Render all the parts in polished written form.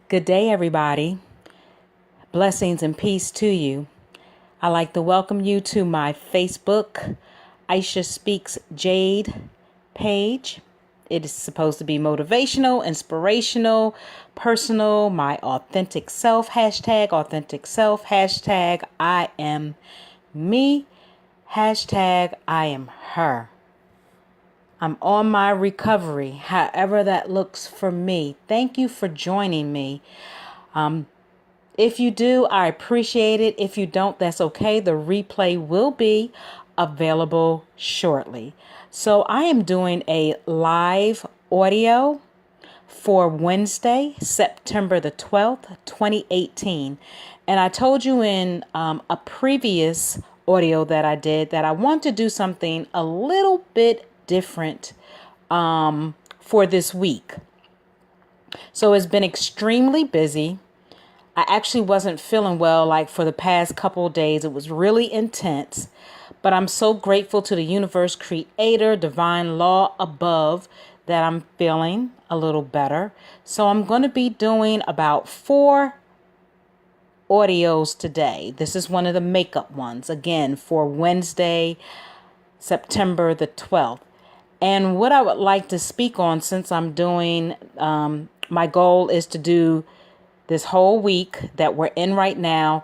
Good day, everybody. Blessings and peace to you. I'd like to welcome you to my Facebook, Aisha Speaks Jade page. It is supposed to be motivational, inspirational, personal, my authentic self, hashtag I am me, hashtag I am her. I'm on my recovery, however that looks for me. Thank you for joining me. If you do, I appreciate it. If you don't, that's okay. The replay will be available shortly. So I am doing a live audio for Wednesday, September the 12th, 2018. And I told you in a previous audio that I did that I want to do something a little bit different for this week. So it's been extremely busy. I actually wasn't feeling well like for the past couple of days. It was really intense, but I'm so grateful to the universe, creator, divine law above that I'm feeling a little better. So I'm going to be doing about 4 audios today. This is one of the makeup ones, again, for Wednesday, September the 12th. And what I would like to speak on, since I'm doing, my goal is to do this whole week that we're in right now,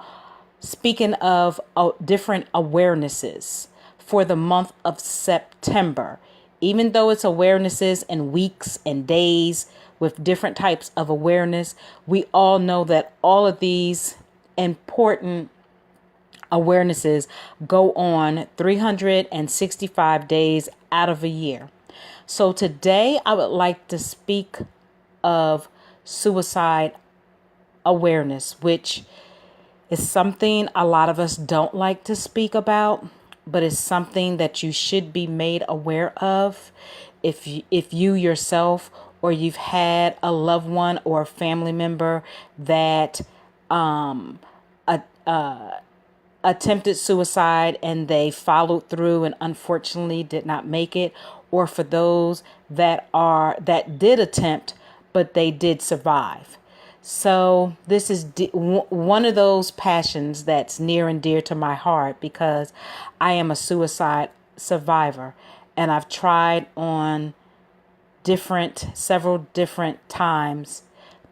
speaking of different awarenesses for the month of September. Even though it's awarenesses and weeks and days with different types of awareness, we all know that all of these important awarenesses go on 365 days out of a year. So today I would like to speak of suicide awareness, which is something a lot of us don't like to speak about, but it's something that you should be made aware of if you yourself or you've had a loved one or a family member that attempted suicide and they followed through and unfortunately did not make it, or for those that did attempt but they did survive. So this is one of those passions that's near and dear to my heart because I am a suicide survivor and I've tried on several different times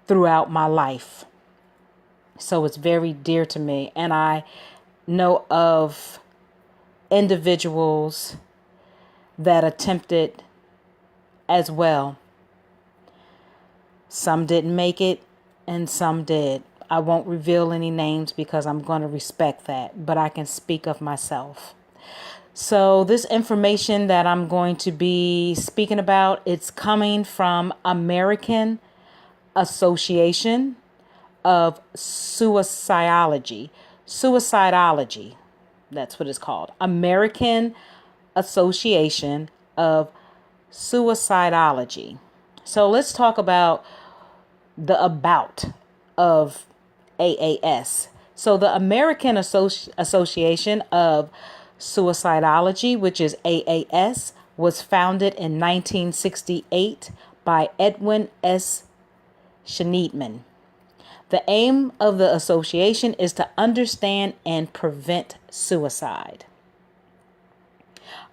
throughout my life. So it's very dear to me, and I know of individuals that attempted as well. Some didn't make it and some did. I won't reveal any names because I'm going to respect that, but I can speak of myself. So this information that I'm going to be speaking about, it's coming from American Association of Suicidology. Suicidology, that's what it's called. American Association of Suicidology. So let's talk about the about of AAS. So the American Association of Suicidology, which is AAS, was founded in 1968 by Edwin S. Schneidman. The aim of the association is to understand and prevent suicide.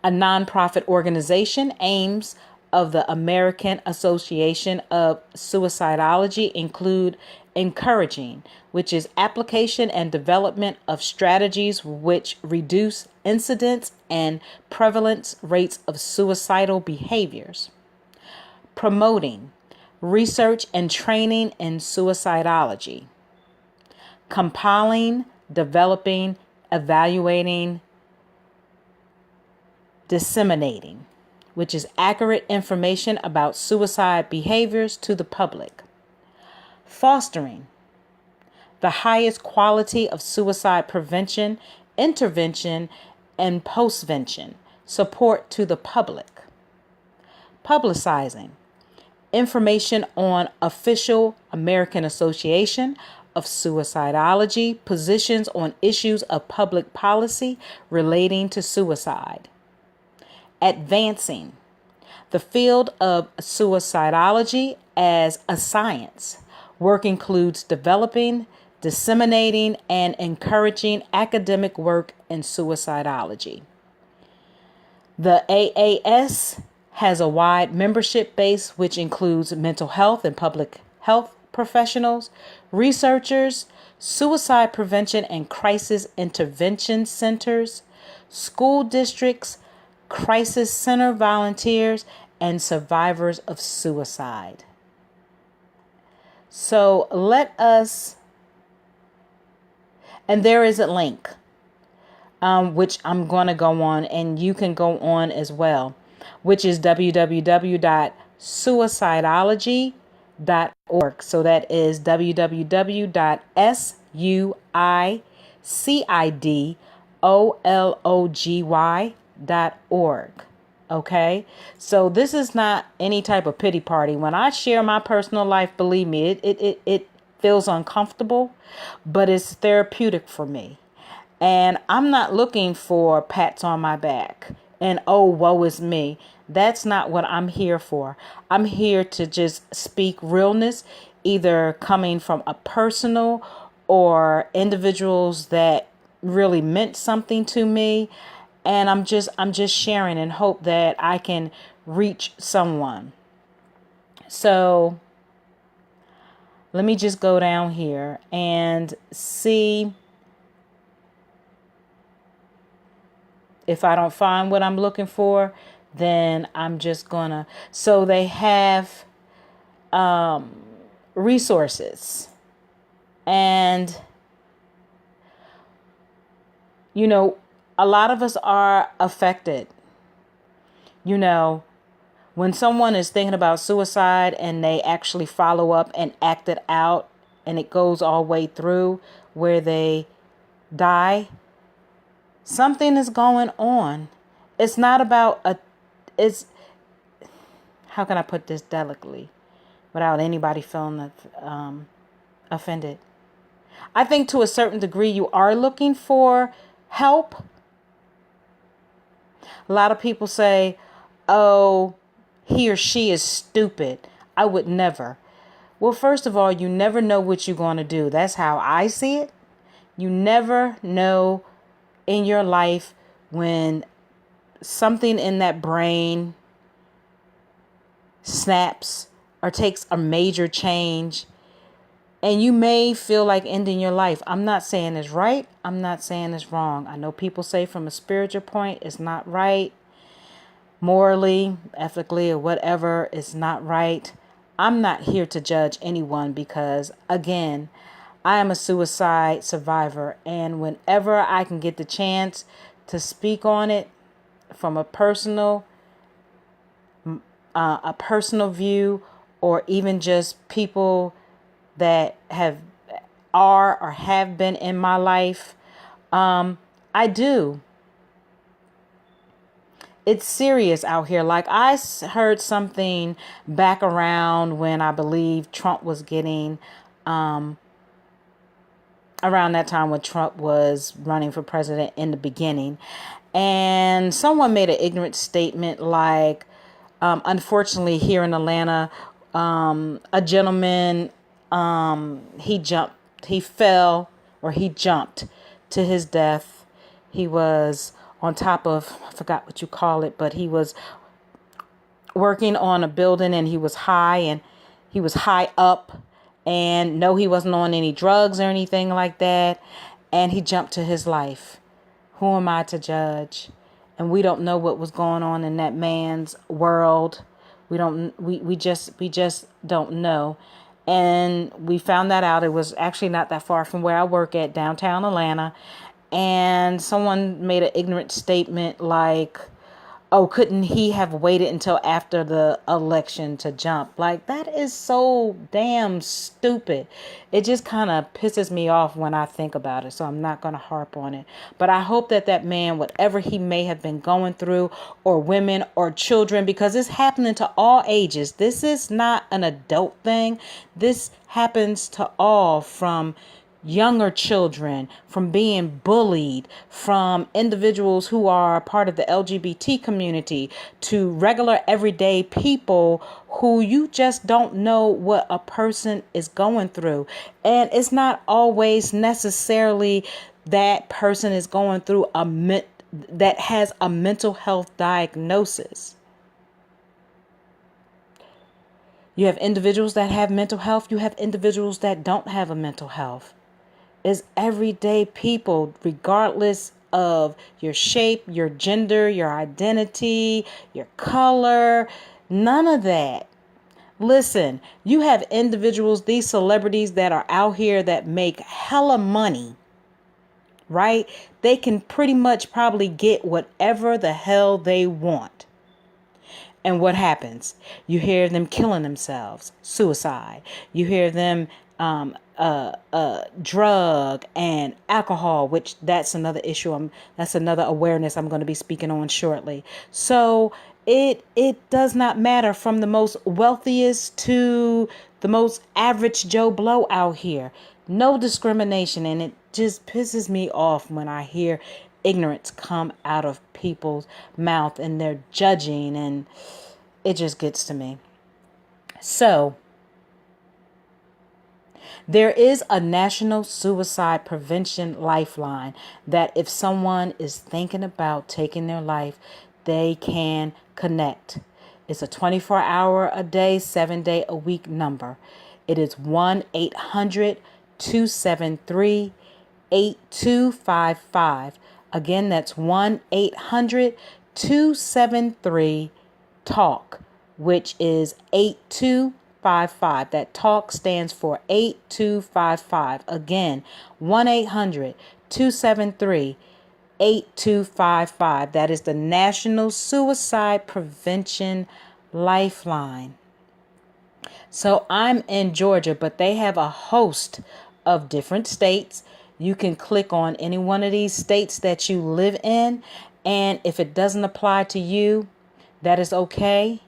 A nonprofit organization aims of the American Association of Suicidology include encouraging, which is application and development of strategies which reduce incidence and prevalence rates of suicidal behaviors. Promoting, research and training in suicidology. Compiling, developing, evaluating, disseminating, which is accurate information about suicide behaviors to the public. Fostering, the highest quality of suicide prevention, intervention, and postvention support to the public. Publicizing, information on official American Association of Suicidology positions on issues of public policy relating to suicide. Advancing, the field of suicidology as a science Work includes developing, disseminating, and encouraging academic work in suicidology. The AAS has a wide membership base, which includes mental health and public health professionals, researchers, suicide prevention and crisis intervention centers, school districts, crisis center volunteers, and survivors of suicide. So and there is a link, which I'm going to go on, and you can go on as well, which is www.suicidology.org. So that is www.suicidology.org. Okay, so this is not any type of pity party. When I share my personal life, believe me, it feels uncomfortable, but it's therapeutic for me. And I'm not looking for pats on my back and, oh, woe is me. That's not what I'm here for. I'm here to just speak realness, either coming from a personal or individuals that really meant something to me. And I'm just sharing and hope that I can reach someone. So let me just go down here and see if I don't find what I'm looking for. Then I'm just gonna. So they have resources, and a lot of us are affected. When someone is thinking about suicide and they actually follow up and act it out, and it goes all the way through where they die, something is going on. It's not about how can I put this delicately without anybody feeling offended? I think to a certain degree you are looking for help. A lot of people say, oh, he or she is stupid. I would never. Well, first of all, you never know what you're going to do. That's how I see it. You never know in your life when something in that brain snaps or takes a major change, and you may feel like ending your life. I'm not saying it's right. I'm not saying it's wrong. I know people say from a spiritual point, it's not right. Morally, ethically, or whatever, it's not right. I'm not here to judge anyone because, again, I am a suicide survivor. And whenever I can get the chance to speak on it from a personal view, or even just people that are or have been in my life, I do. It's serious out here. Like I heard something back around when I believe Trump was getting, around that time when Trump was running for president in the beginning. And someone made an ignorant statement like, unfortunately here in Atlanta, a gentleman, he jumped to his death. He was on top of, I forgot what you call it, but he was working on a building and he was high up, and no, he wasn't on any drugs or anything like that. And he jumped to his life. Who am I to judge? And we don't know what was going on in that man's world. We just don't know. And we found that out. It was actually not that far from where I work at, downtown Atlanta. And someone made an ignorant statement like, oh, couldn't he have waited until after the election to jump? Like, that is so damn stupid. It just kind of pisses me off when I think about it. So I'm not going to harp on it. But I hope that man, whatever he may have been going through, or women or children, because it's happening to all ages. This is not an adult thing. This happens to all, from younger children, from being bullied, from individuals who are part of the LGBT community, to regular everyday people who you just don't know what a person is going through. And it's not always necessarily that person is going through that has a mental health diagnosis. You have individuals that have mental health. You have individuals that don't have a mental health. It's everyday people, regardless of your shape, your gender, your identity, your color, none of that. Listen, you have individuals, these celebrities that are out here that make hella money, right? They can pretty much probably get whatever the hell they want. And what happens? You hear them killing themselves, suicide. You hear them drug and alcohol, which that's another issue. That's another awareness I'm going to be speaking on shortly. So it does not matter, from the most wealthiest to the most average Joe Blow out here. No discrimination, and it just pisses me off when I hear ignorance come out of people's mouth and they're judging, and it just gets to me. So there is a national suicide prevention lifeline that if someone is thinking about taking their life, they can connect. It's a 24-hour-a-day, 7-day-a-week number. It is 1-800-273-8255. Again, that's 1-800-273-TALK, which is 8255. That TALK stands for 8255. Again, 1-800-273-8255. That is the National Suicide Prevention Lifeline. So I'm in Georgia, but they have a host of different states. You can click on any one of these states that you live in, and if it doesn't apply to you, that is okay.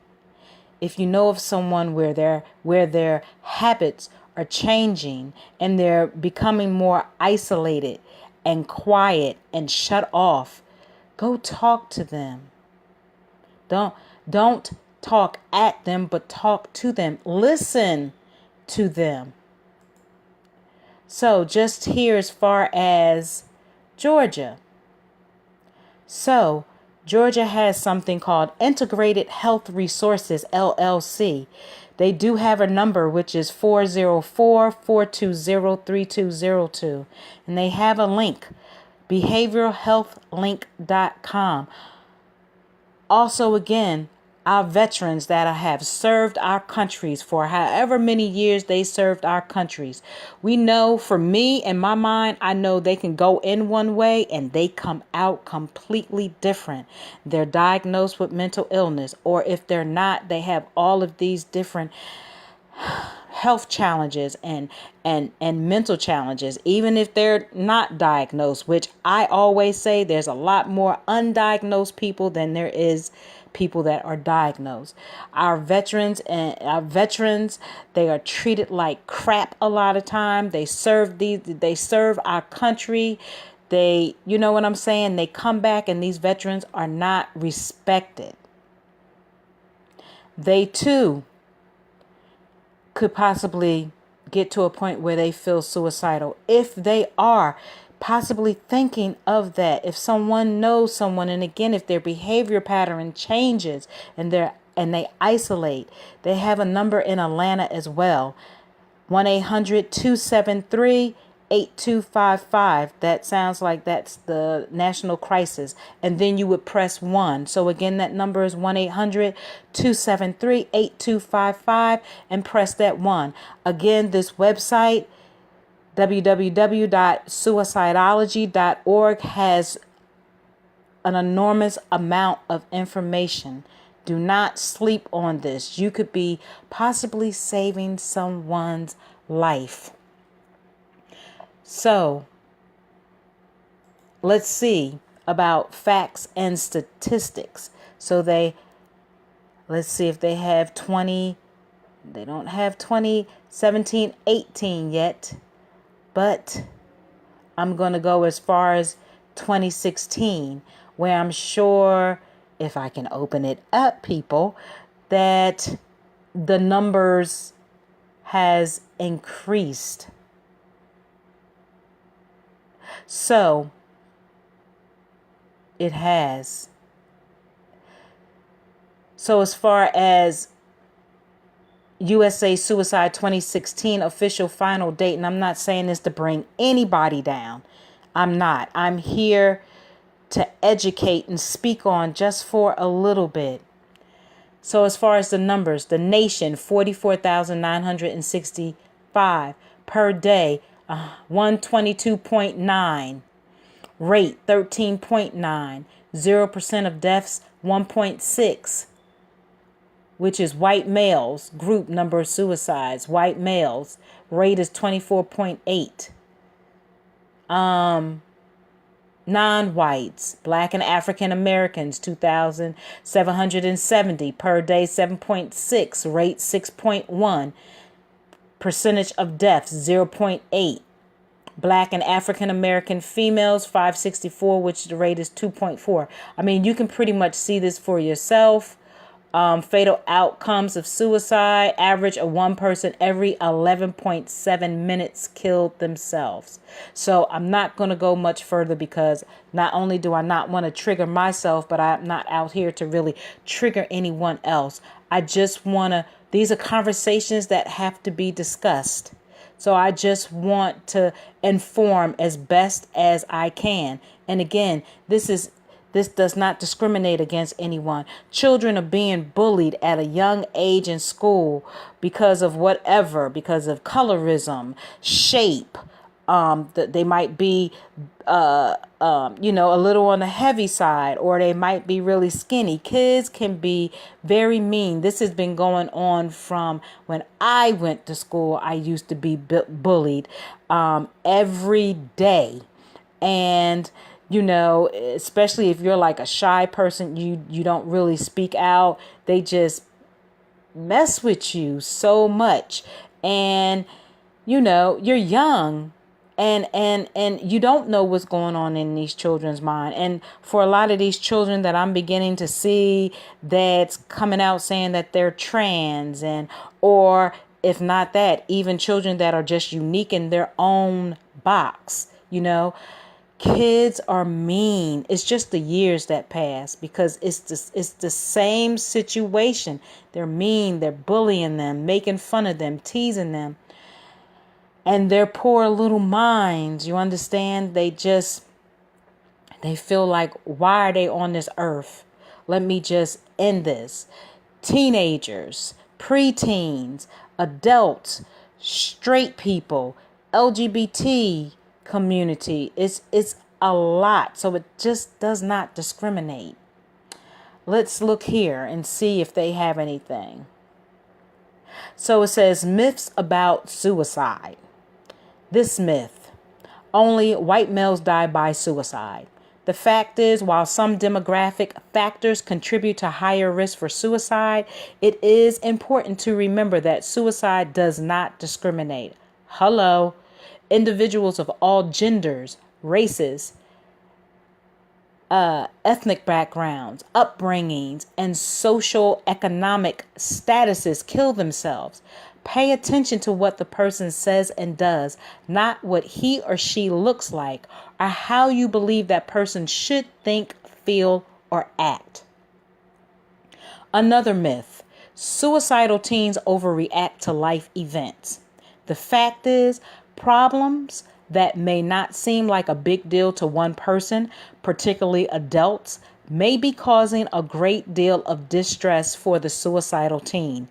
If you know of someone where their habits are changing and they're becoming more isolated and quiet and shut off, go talk to them. Don't talk at them, but talk to them. Listen to them. So just here as far as Georgia. So Georgia has something called Integrated Health Resources, LLC. They do have a number, which is 404-420-3202. And they have a link, behavioralhealthlink.com. Also, again, our veterans that have served our countries for however many years they served our countries. We know, for me, in my mind, I know they can go in one way and they come out completely different. They're diagnosed with mental illness, or if they're not, they have all of these different health challenges and mental challenges, even if they're not diagnosed, which I always say there's a lot more undiagnosed people than there is people that are diagnosed. Our veterans, they are treated like crap a lot of time. They serve our country. You know what I'm saying? They come back and these veterans are not respected. They too could possibly get to a point where they feel suicidal. If they are possibly thinking of that, if someone knows someone, and again, if their behavior pattern changes and they isolate, they have a number in Atlanta as well. 1-800-273-8255. That sounds like that's the national crisis. And then you would press 1. So again, that number is 1-800-273-8255 and press that 1. Again, this website, www.suicidology.org, has an enormous amount of information. Do not sleep on this. You could be possibly saving someone's life. So let's see about facts and statistics. So let's see if they have 20. They don't have 2017, 18 yet. But I'm going to go as far as 2016, where I'm sure, if I can open it up, people, that the numbers has increased. So it has. So as far as USA Suicide 2016 official final date, and I'm not saying this to bring anybody down. I'm not. I'm here to educate and speak on just for a little bit. So as far as the numbers, the nation, 44,965 per day, 122.9, rate 13.9, 0% of deaths, 1.6, which is white males, group number of suicides, white males, rate is 24.8. Non-whites, Black and African Americans, 2,770 per day, 7.6, rate 6.1, percentage of deaths 0.8. Black and African American females, 564, which the rate is 2.4. I mean, you can pretty much see this for yourself. Fatal outcomes of suicide, average of one person every 11.7 minutes killed themselves. So I'm not going to go much further, because not only do I not want to trigger myself, but I'm not out here to really trigger anyone else. I just want to, these are conversations that have to be discussed. So I just want to inform as best as I can. And again, this does not discriminate against anyone. Children are being bullied at a young age in school because of whatever, because of colorism, shape. They might be, a little on the heavy side, or they might be really skinny. Kids can be very mean. This has been going on from when I went to school. I used to be bullied every day. And especially if you're like a shy person, you don't really speak out. They just mess with you so much. And, you're young and you don't know what's going on in these children's mind. And for a lot of these children that I'm beginning to see that's coming out saying that they're trans, or if not that, even children that are just unique in their own box, kids are mean. It's just the years that pass, because it's the same situation. They're mean. They're bullying them, making fun of them, teasing them. And their poor little minds, you understand? They feel like, why are they on this earth? Let me just end this. Teenagers, preteens, adults, straight people, LGBT community. It's a lot. So it just does not discriminate. Let's look here and see if they have anything. So it says myths about suicide. This myth: only white males die by suicide. The fact is, while some demographic factors contribute to higher risk for suicide, it is important to remember that suicide does not discriminate. Hello. Individuals of all genders, races, ethnic backgrounds, upbringings, and social economic statuses kill themselves. Pay attention to what the person says and does, not what he or she looks like, or how you believe that person should think, feel, or act. Another myth: suicidal teens overreact to life events. The fact is, problems that may not seem like a big deal to one person, particularly adults, may be causing a great deal of distress for the suicidal teen.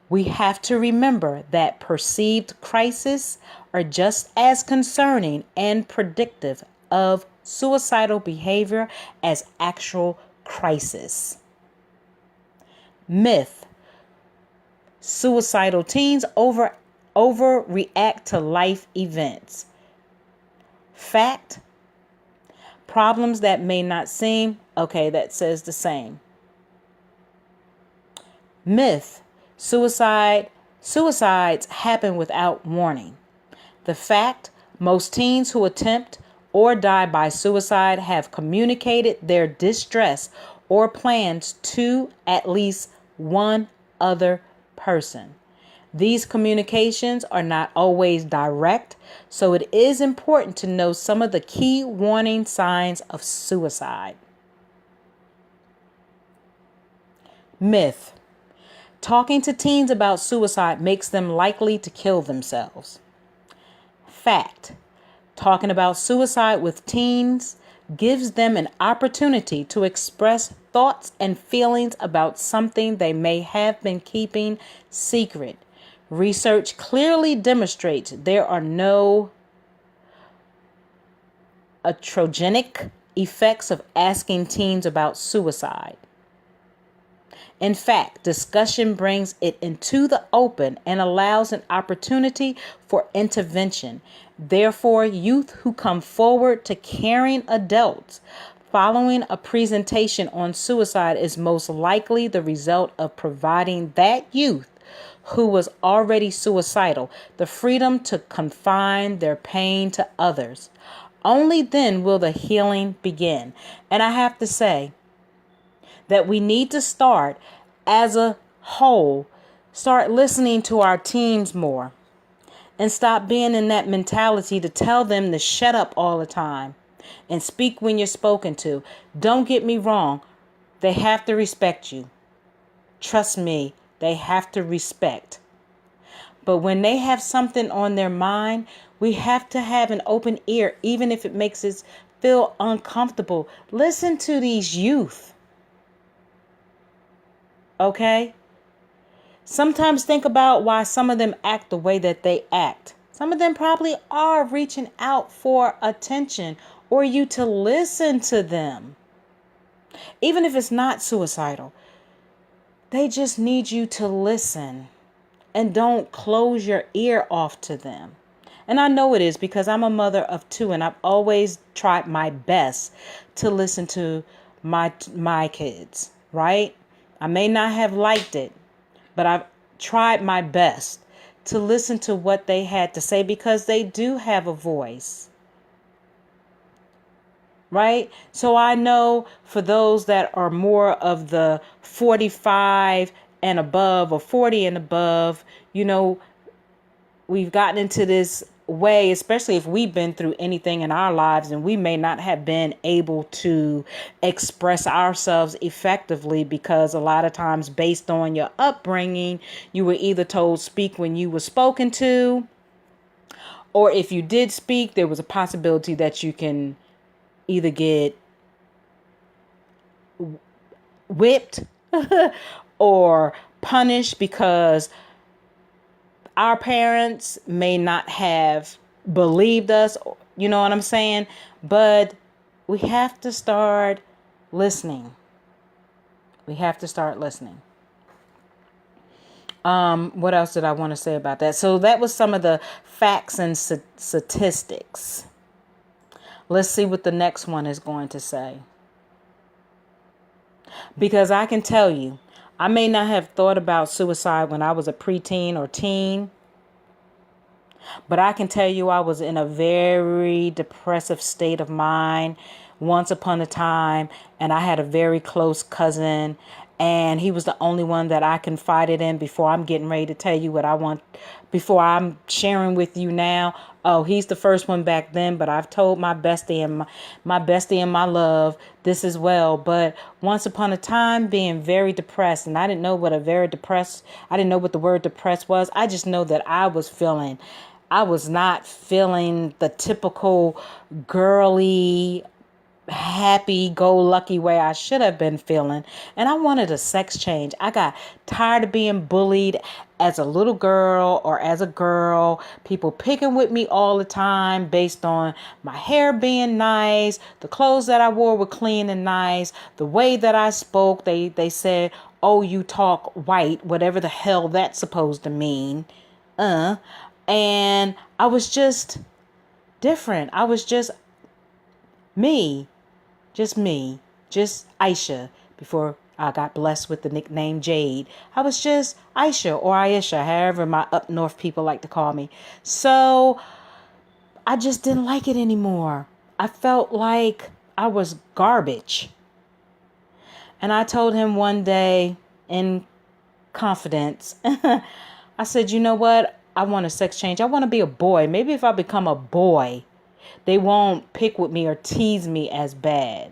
We have to remember that perceived crises are just as concerning and predictive of suicidal behavior as actual crisis. Myth: suicidal teens overreact to life events. Fact: problems that may not seem, okay, that says the same. Myth: suicides happen without warning. The fact: Most teens who attempt or die by suicide have communicated their distress or plans to at least one other person. These communications are not always direct, so it is important to know some of the key warning signs of suicide. Myth. Talking to teens about suicide makes them likely to kill themselves. Fact. Talking about suicide with teens gives them an opportunity to express thoughts and feelings about something they may have been keeping secret. Research clearly demonstrates there are no iatrogenic effects of asking teens about suicide. In fact, discussion brings it into the open and allows an opportunity for intervention. Therefore, youth who come forward to caring adults following a presentation on suicide is most likely the result of providing that youth who was already suicidal the freedom to confine their pain to others. Only then will the healing begin. And I have to say that we need to start as a whole, start listening to our teens more and stop being in that mentality to tell them to shut up all the time and speak when you're spoken to. Don't get me wrong. They have to respect you. Trust me, they have to respect. But when they have something on their mind, we have to have an open ear, even if it makes us feel uncomfortable. Listen to these youth. Okay? Sometimes think about why some of them act the way that they act. Some of them probably are reaching out for attention or you to listen to them. Even if it's not suicidal, they just need you to listen and don't close your ear off to them. And I know it is because I'm a mother of two and I've always tried my best to listen to my kids, right? I may not have liked it, but I've tried my best to listen to what they had to say because they do have a voice. Right? So I know for those that are more of the 45 and above or 40 and above, we've gotten into this way, especially if we've been through anything in our lives and we may not have been able to express ourselves effectively because a lot of times based on your upbringing, you were either told speak when you were spoken to, or if you did speak, there was a possibility that you can either get whipped or punished because our parents may not have believed us, you know what I'm saying? But we have to start listening. We have to start listening. What else did I want to say about that? So that was some of the facts and statistics. Let's see what the next one is going to say. Because I can tell you, I may not have thought about suicide when I was a preteen or teen, but I can tell you I was in a very depressive state of mind once upon a time, and I had a very close cousin, and he was the only one that I confided in before I'm getting ready to tell you what I want, before I'm sharing with you now. Oh, he's the first one back then, but I've told my bestie and my love this as well. But once upon a time, being very depressed, and I didn't know what the word depressed was. I just know that I was not feeling the typical girly, happy-go-lucky way I should have been feeling. And I wanted a sex change. I got tired of being bullied as a little girl or as a girl. People picking with me all the time based on my hair being nice. The clothes that I wore were clean and nice. The way that I spoke, they said, oh, you talk white, whatever the hell that's supposed to mean. And I was just different. I was just me, just Aisha, before I got blessed with the nickname Jade. I was just Aisha or Aisha, however my up north people like to call me. So I just didn't like it anymore. I felt like I was garbage. And I told him one day in confidence, I said, you know what? I want a sex change. I want to be a boy. Maybe if I become a boy, they won't pick with me or tease me as bad.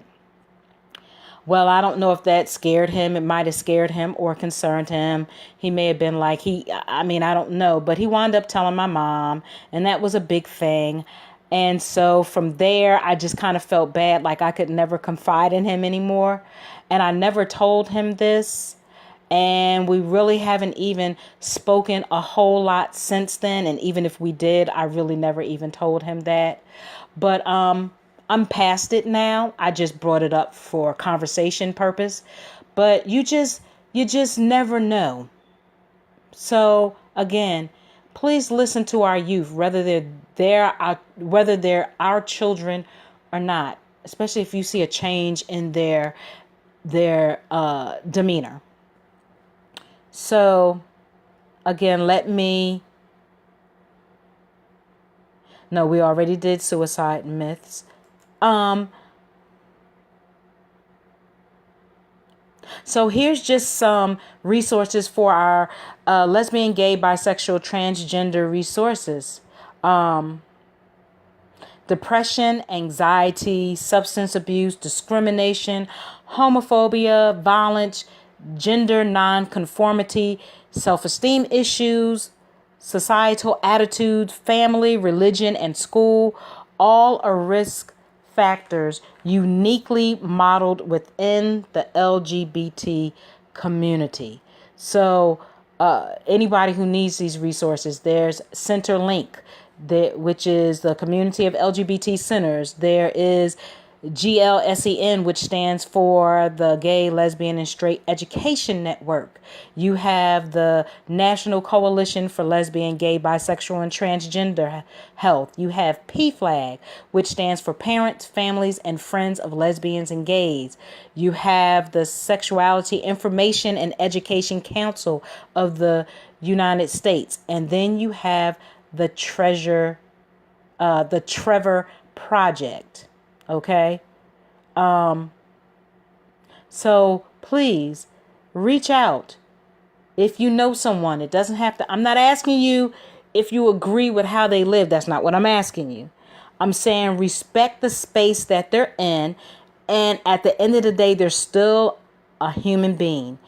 Well, I don't know if that scared him. It might have scared him or concerned him. He may have been like, I don't know. But he wound up telling my mom, and that was a big thing. And so from there, I just kind of felt bad, like I could never confide in him anymore. And I never told him this. And we really haven't even spoken a whole lot since then. And even if we did, I really never even told him that. But I'm past it now. I just brought it up for conversation purpose. But you just never know. So again, please listen to our youth, whether they're our children or not. Especially if you see a change in their demeanor. So again, no, we already did suicide myths. So here's just some resources for our lesbian, gay, bisexual, transgender resources. Depression, anxiety, substance abuse, discrimination, homophobia, violence, gender nonconformity, self-esteem issues, societal attitudes, family, religion, and school, all are risk factors uniquely modeled within the LGBT community. So anybody who needs these resources, there's Centerlink, which is the community of LGBT centers. There is GLSEN, which stands for the Gay, Lesbian, and Straight Education Network. You have the National Coalition for Lesbian, Gay, Bisexual, and Transgender Health. You have PFLAG, which stands for Parents, Families, and Friends of Lesbians and Gays. You have the Sexuality Information and Education Council of the United States. And then you have the Trevor Project. Okay. So please reach out if you know someone. It doesn't have to. I'm not asking you if you agree with how they live. That's not what I'm asking you. I'm saying respect the space that they're in. And at the end of the day, they're still a human being.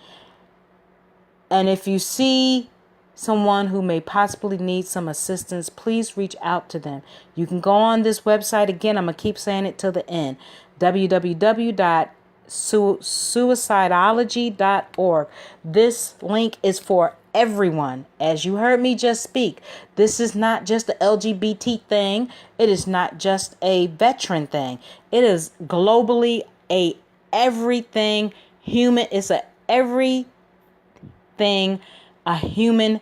And if you see someone who may possibly need some assistance, please reach out to them. You can go on this website. Again, I'm going to keep saying it till the end. www.suicidology.org. This link is for everyone. As you heard me just speak, this is not just the LGBT thing. It is not just a veteran thing. It is globally a everything human. It's a everything a human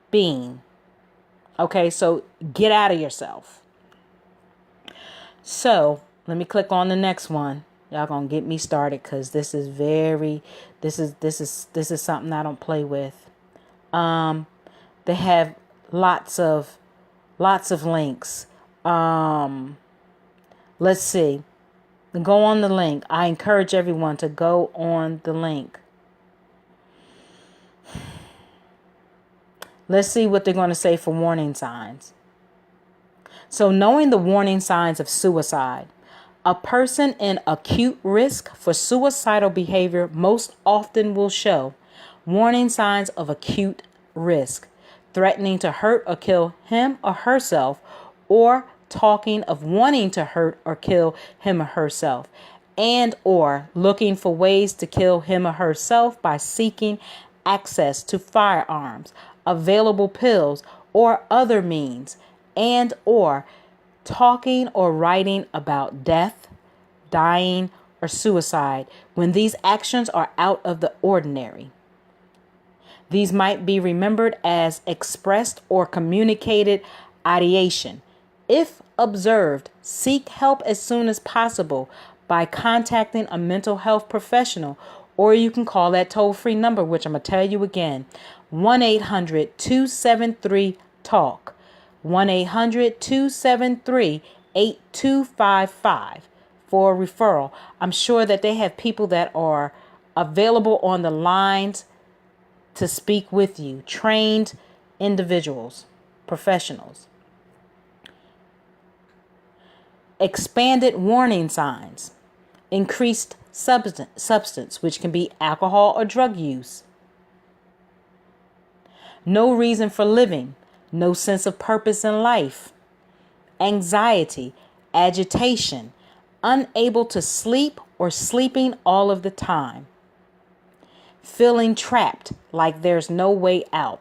being. Okay, so get out of yourself. So let me click on the next one. Y'all gonna get me started because this is something I don't play with. They have lots of links. Let's see. Go on the link. I encourage everyone to go on the link. Let's see what they're going to say for warning signs. So knowing the warning signs of suicide, a person in acute risk for suicidal behavior most often will show warning signs of acute risk, threatening to hurt or kill him or herself, or talking of wanting to hurt or kill him or herself, and or looking for ways to kill him or herself by seeking access to firearms, available pills, or other means, and or talking or writing about death, dying, or suicide when these actions are out of the ordinary. These might be remembered as expressed or communicated ideation. If observed, seek help as soon as possible by contacting a mental health professional, or you can call that toll-free number, which I'm going to tell you again, 1-800-273-TALK. 1-800-273-8255 for a referral. I'm sure that they have people that are available on the lines to speak with you, trained individuals, professionals. Expanded warning signs, increased substance, which can be alcohol or drug use. No reason for living, no sense of purpose in life. Anxiety, agitation, unable to sleep or sleeping all of the time. Feeling trapped, like there's no way out.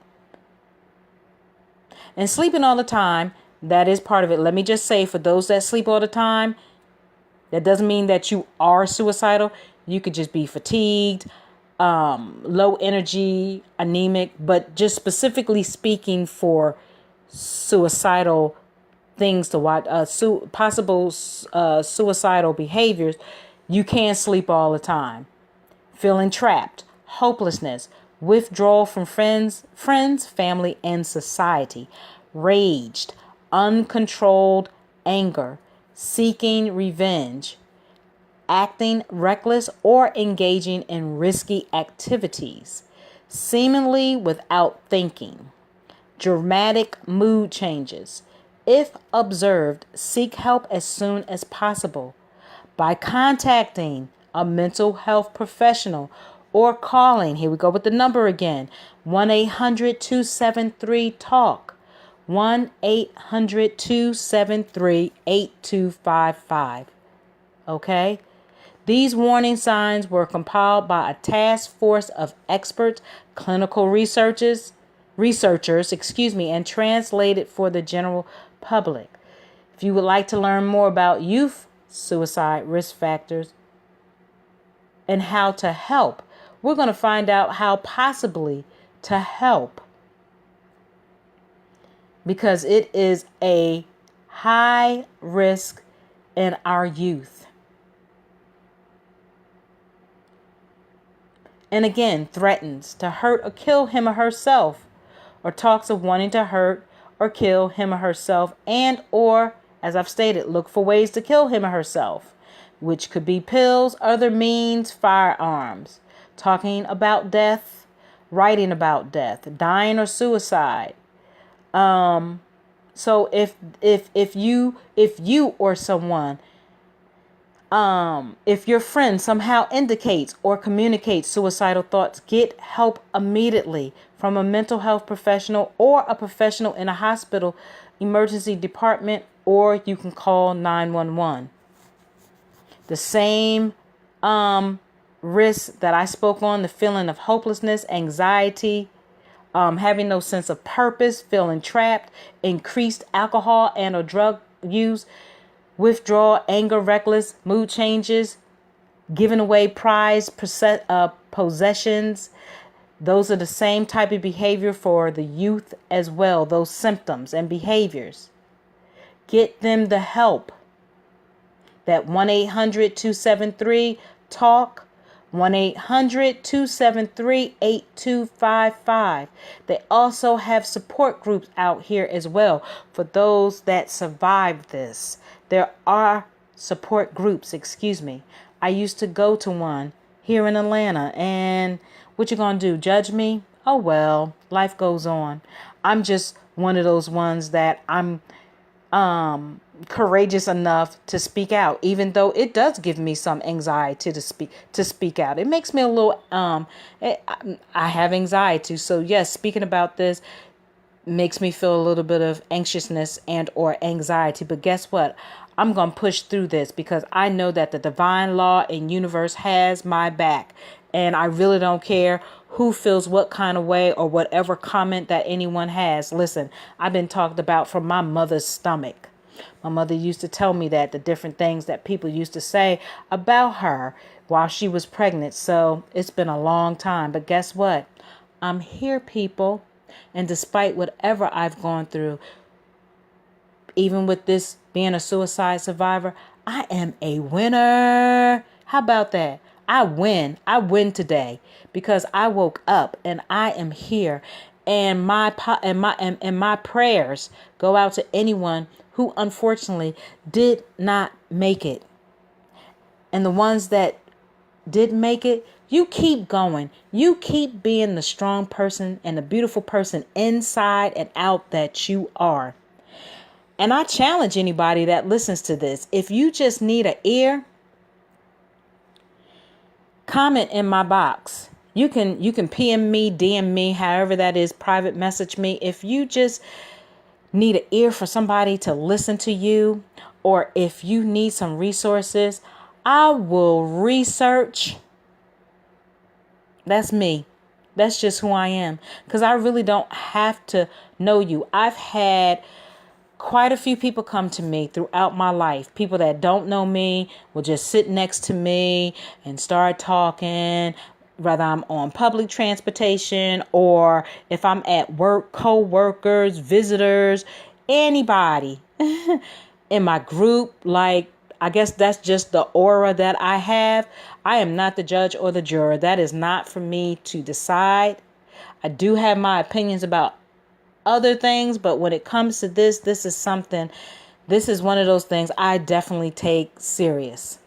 And sleeping all the time, that is part of it. Let me just say, for those that sleep all the time, that doesn't mean that you are suicidal. You could just be fatigued, low energy, anemic, but just specifically speaking for suicidal things to watch, possible suicidal behaviors, you can't sleep all the time. Feeling trapped, hopelessness, withdrawal from friends, family, and society, raged, uncontrolled anger, seeking revenge, acting reckless or engaging in risky activities, seemingly without thinking, dramatic mood changes. If observed, seek help as soon as possible by contacting a mental health professional or calling, here we go with the number again, 1-800-273-TALK, 1-800-273-8255. Okay? These warning signs were compiled by a task force of experts, clinical researchers, and translated for the general public. If you would like to learn more about youth suicide risk factors and how to help, we're going to find out how possibly to help, because it is a high risk in our youth. And again, threatens to hurt or kill him or herself, or talks of wanting to hurt or kill him or herself, and or, as I've stated, look for ways to kill him or herself, which could be pills, other means, firearms, talking about death, writing about death, dying or suicide. So if you or someone, if your friend somehow indicates or communicates suicidal thoughts, get help immediately from a mental health professional or a professional in a hospital emergency department, or you can call 911. The same risks that I spoke on, the feeling of hopelessness, anxiety, having no sense of purpose, feeling trapped, increased alcohol and or drug use, withdrawal, anger, reckless, mood changes, giving away prized possessions. Those are the same type of behavior for the youth as well, those symptoms and behaviors. Get them the help. That 1-800-273-TALK, 1-800-273-8255. They also have support groups out here as well for those that survived this. There are support groups, I used to go to one here in Atlanta, and what you gonna do, judge me? Oh well, life goes on. I'm just one of those ones that I'm courageous enough to speak out, even though it does give me some anxiety to speak out. It makes me a little I have anxiety, so yes, speaking about this makes me feel a little bit of anxiousness and or anxiety. But guess what? I'm going to push through this because I know that the divine law and universe has my back, and I really don't care who feels what kind of way or whatever comment that anyone has. Listen, I've been talked about from my mother's stomach. My mother used to tell me that the different things that people used to say about her while she was pregnant. So it's been a long time. But guess what? I'm here, people. And despite whatever I've gone through, even with this being a suicide survivor, I am a winner. How about that? I win. I win today because I woke up and I am here. And my prayers go out to anyone who unfortunately did not make it. And the ones that did make it, you keep going. You keep being the strong person and the beautiful person inside and out that you are. And I challenge anybody that listens to this, if you just need an ear, comment in my box. You can PM me, DM me, however that is, private message me. If you just need an ear for somebody to listen to you, or if you need some resources, I will research. That's me. That's just who I am. Because I really don't have to know you. I've had quite a few people come to me throughout my life. People that don't know me will just sit next to me and start talking, whether I'm on public transportation or if I'm at work, co-workers, visitors, anybody in my group. Like, I guess that's just the aura that I have. I am not the judge or the juror. That is not for me to decide. I do have my opinions about other things, but when it comes to this is one of those things I definitely take serious.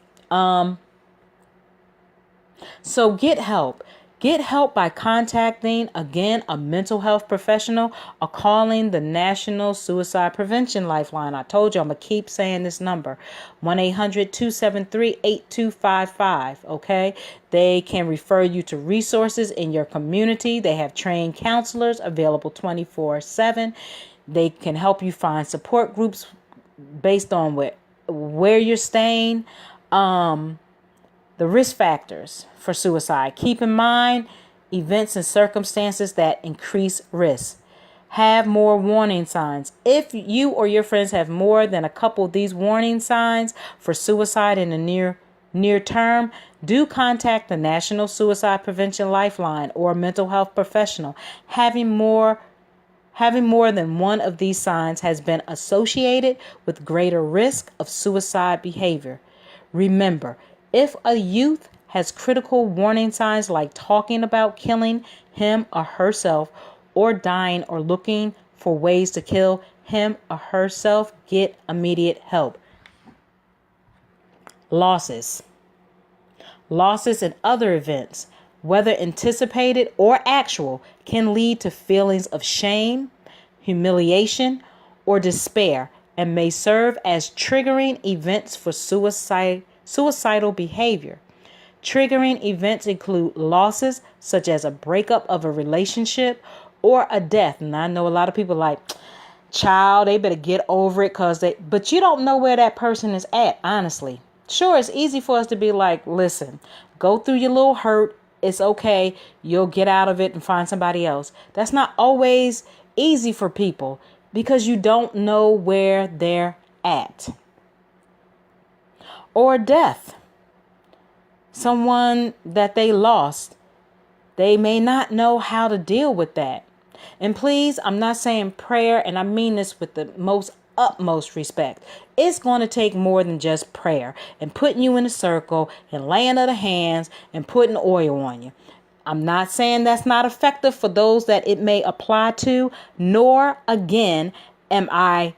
So get help. Get help by contacting, again, a mental health professional or calling the National Suicide Prevention Lifeline. I told you I'm going to keep saying this number, 1-800-273-8255. Okay. They can refer you to resources in your community. They have trained counselors available 24/7. They can help you find support groups based on where you're staying. The risk factors for suicide. Keep in mind events and circumstances that increase risk. Have more warning signs. If you or your friends have more than a couple of these warning signs for suicide in the near term, do contact the National Suicide Prevention Lifeline or a mental health professional. Having more than one of these signs has been associated with greater risk of suicide behavior. Remember, if a youth has critical warning signs like talking about killing him or herself, or dying or looking for ways to kill him or herself, get immediate help. Losses and other events, whether anticipated or actual, can lead to feelings of shame, humiliation, or despair, and may serve as triggering events for suicidal behavior. Triggering events include losses such as a breakup of a relationship or a death. And I know a lot of people like, child, they better get over it but you don't know where that person is at, honestly. Sure, it's easy for us to be like, listen, go through your little hurt. It's okay. You'll get out of it and find somebody else. That's not always easy for people because you don't know where they're at. Or death. Someone that they lost, they may not know how to deal with that. And please, I'm not saying prayer, and I mean this with the utmost respect. It's going to take more than just prayer and putting you in a circle and laying of the hands and putting oil on you. I'm not saying that's not effective for those that it may apply to, nor again am I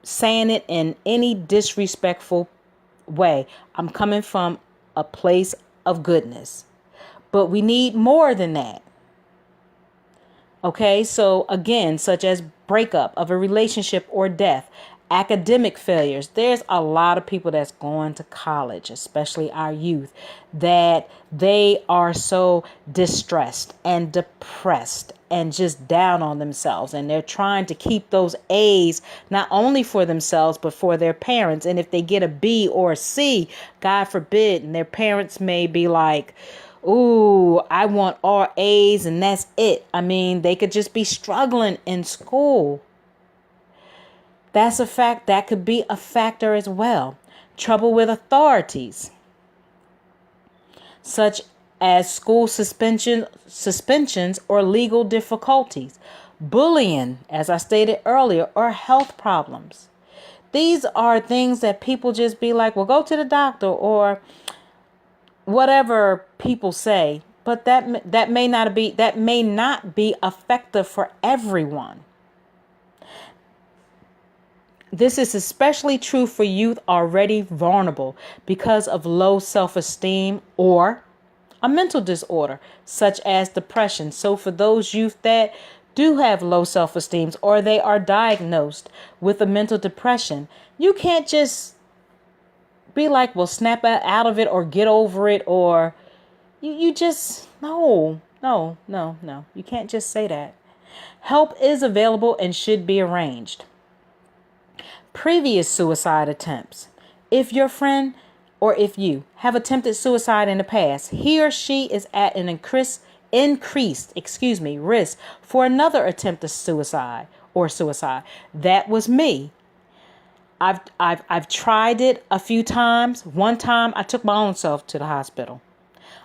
saying it in any disrespectful way. I'm coming from a place of goodness, but we need more than that. Okay, so again, such as breakup of a relationship or death, academic failures. There's a lot of people that's going to college, especially our youth, that they are so distressed and depressed and just down on themselves. And they're trying to keep those A's not only for themselves, but for their parents. And if they get a B or a C, God forbid, and their parents may be like, ooh, I want all A's and that's it. I mean, they could just be struggling in school. That's a fact. That could be a factor as well. Trouble with authorities, such as school suspensions or legal difficulties, bullying, as I stated earlier, or health problems. These are things that people just be like, well, go to the doctor or whatever people say. but that may not be effective for everyone. This is especially true for youth already vulnerable because of low self-esteem or a mental disorder such as depression. So for those youth that do have low self-esteem or they are diagnosed with a mental depression, you can't just be like, well, snap out of it or get over it, or you just, no. You can't just say that. Help is available and should be arranged. Previous suicide attempts. If your friend or if you have attempted suicide in the past, he or she is at an increased risk for another attempt of suicide or suicide. That was me. I've tried it a few times. One time I took my own self to the hospital.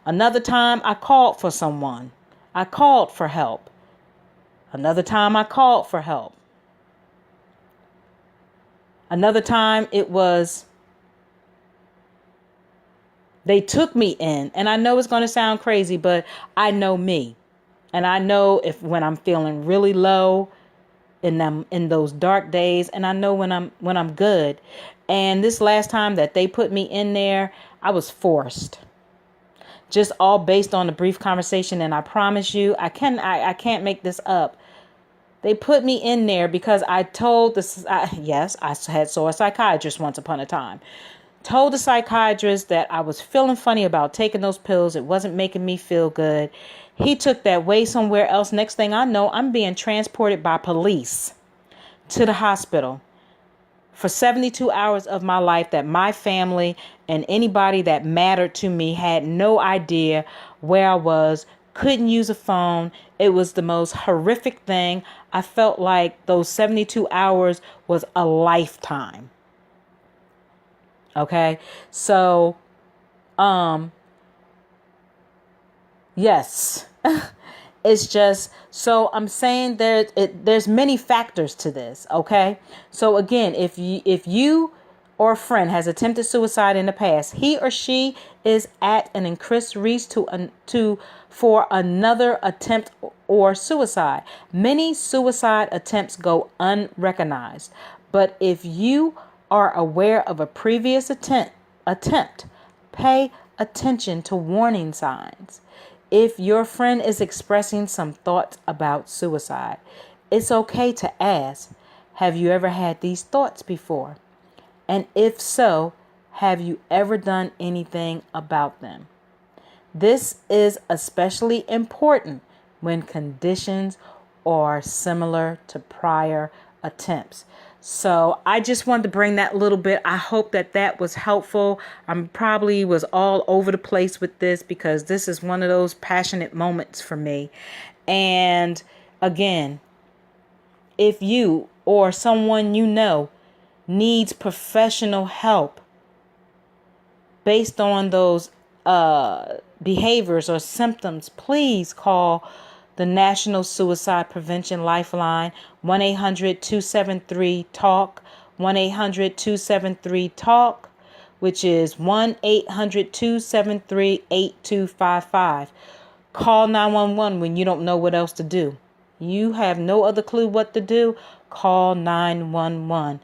Another time I called for someone. I called for help. Another time I called for help. Another time it was they took me in. And I know it's going to sound crazy, but I know me. And I know if when I'm feeling really low in those dark days, and I know when I'm good. And this last time that they put me in there, I was forced. Just all based on a brief conversation, and I promise you, I can't make this up. They put me in there because I told I saw a psychiatrist once upon a time. Told the psychiatrist that I was feeling funny about taking those pills. It wasn't making me feel good. He took that way somewhere else. Next thing I know, I'm being transported by police to the hospital for 72 hours of my life that my family and anybody that mattered to me had no idea where I was, couldn't use a phone. It was the most horrific thing. I felt like those 72 hours was a lifetime. Okay, so, yes, it's just, so I'm saying there's many factors to this. Okay, so again, if you or a friend has attempted suicide in the past, he or she is at an increased risk for another attempt or suicide. Many suicide attempts go unrecognized, but if you are aware of a previous attempt, pay attention to warning signs. If your friend is expressing some thoughts about suicide, it's okay to ask, have you ever had these thoughts before? And if so, have you ever done anything about them? This is especially important when conditions are similar to prior attempts. So I just wanted to bring that little bit. I hope that was helpful. I probably was all over the place with this because this is one of those passionate moments for me. And again, if you or someone you know needs professional help based on those behaviors or symptoms, please call the National Suicide Prevention Lifeline, 1-800-273-TALK, 1-800-273-TALK, which is 1-800-273-8255. Call 911 when you don't know what else to do. You have no other clue what to do, call 911.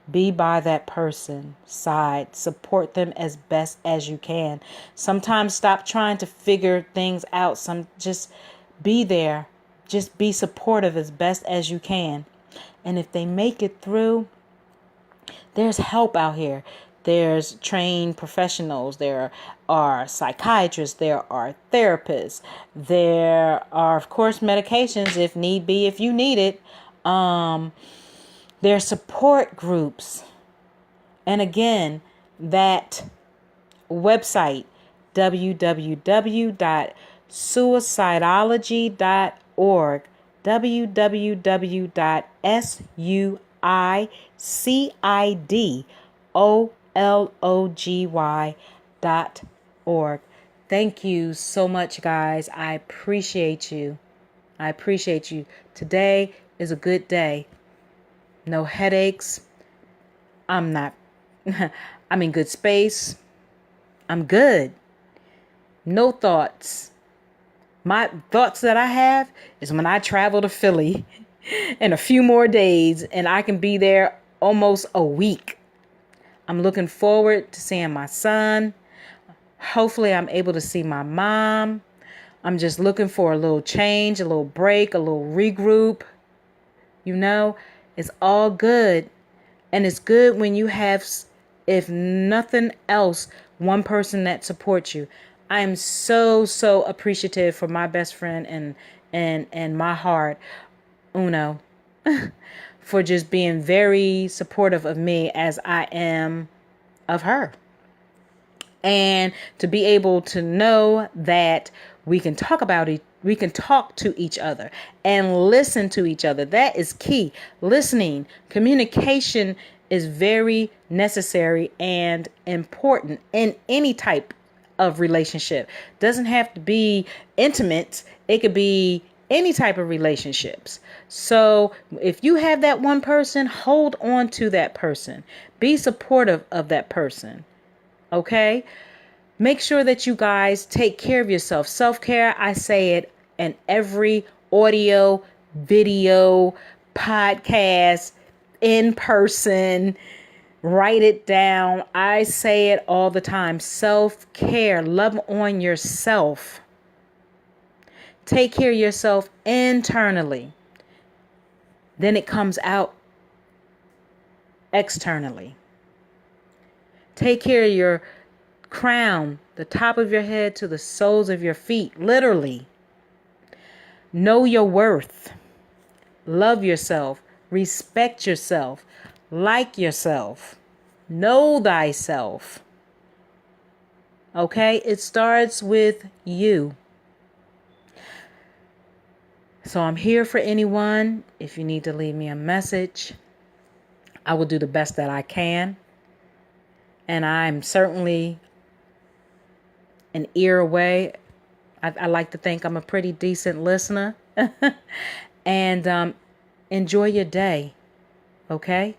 Be by that person's side. Support them as best as you can. Sometimes stop trying to figure things out. Just be there. Just be supportive as best as you can. And if they make it through, there's help out here. There's trained professionals. There are psychiatrists. There are therapists. There are, of course, medications if need be, if you need it. There are support groups. And again, that website, www.suicidology.org, www.suicidology.org. Thank you so much, guys. I appreciate you. Today is a good day. No headaches. I'm in good space. I'm good. No thoughts My thoughts that I have is when I travel to Philly in a few more days and I can be there almost a week. I'm looking forward to seeing my son. Hopefully I'm able to see my mom. I'm just looking for a little change, a little break, a little regroup. You know, it's all good. And it's good when you have, if nothing else, one person that supports you. I am so appreciative for my best friend and my heart, Uno, for just being very supportive of me as I am of her. And to be able to know that we can talk about it, we can talk to each other and listen to each other. That is key. Listening, communication is very necessary and important in any type of relationship. Doesn't have to be intimate. It could be any type of relationships. So if you have that one person, hold on to that person. Be supportive of that person. Okay? Make sure that you guys take care of yourself. Self-care, I say it in every audio, video, podcast, in person. Write it down. I say it all the time. Self-care. Love on yourself. Take care of yourself internally. Then it comes out externally. Take care of your crown, the top of your head to the soles of your feet, literally. Know your worth. Love yourself. Respect yourself. Like yourself. Know thyself. Okay? It starts with you. So I'm here for anyone. If you need to leave me a message, I will do the best that I can. And I'm certainly an ear away. I like to think I'm a pretty decent listener. And enjoy your day. Okay?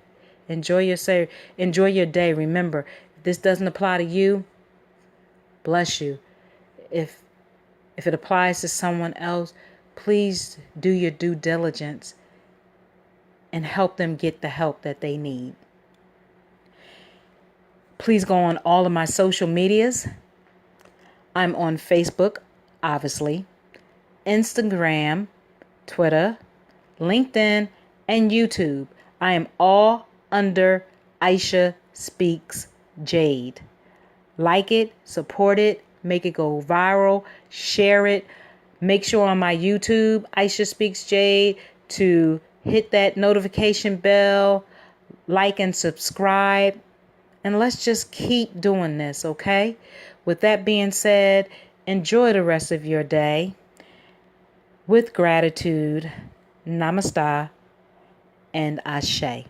Enjoy your day. Remember, if this doesn't apply to you, bless you. If it applies to someone else, please do your due diligence and help them get the help that they need. Please go on all of my social medias. I'm on Facebook, obviously, Instagram, Twitter, LinkedIn, and YouTube. I am all under Aisha Speaks Jade. Like it, support it, make it go viral, share it. Make sure on my YouTube, Aisha Speaks Jade, to hit that notification bell, like and subscribe. And let's just keep doing this, okay? With that being said, enjoy the rest of your day. With gratitude, namaste, and ashe.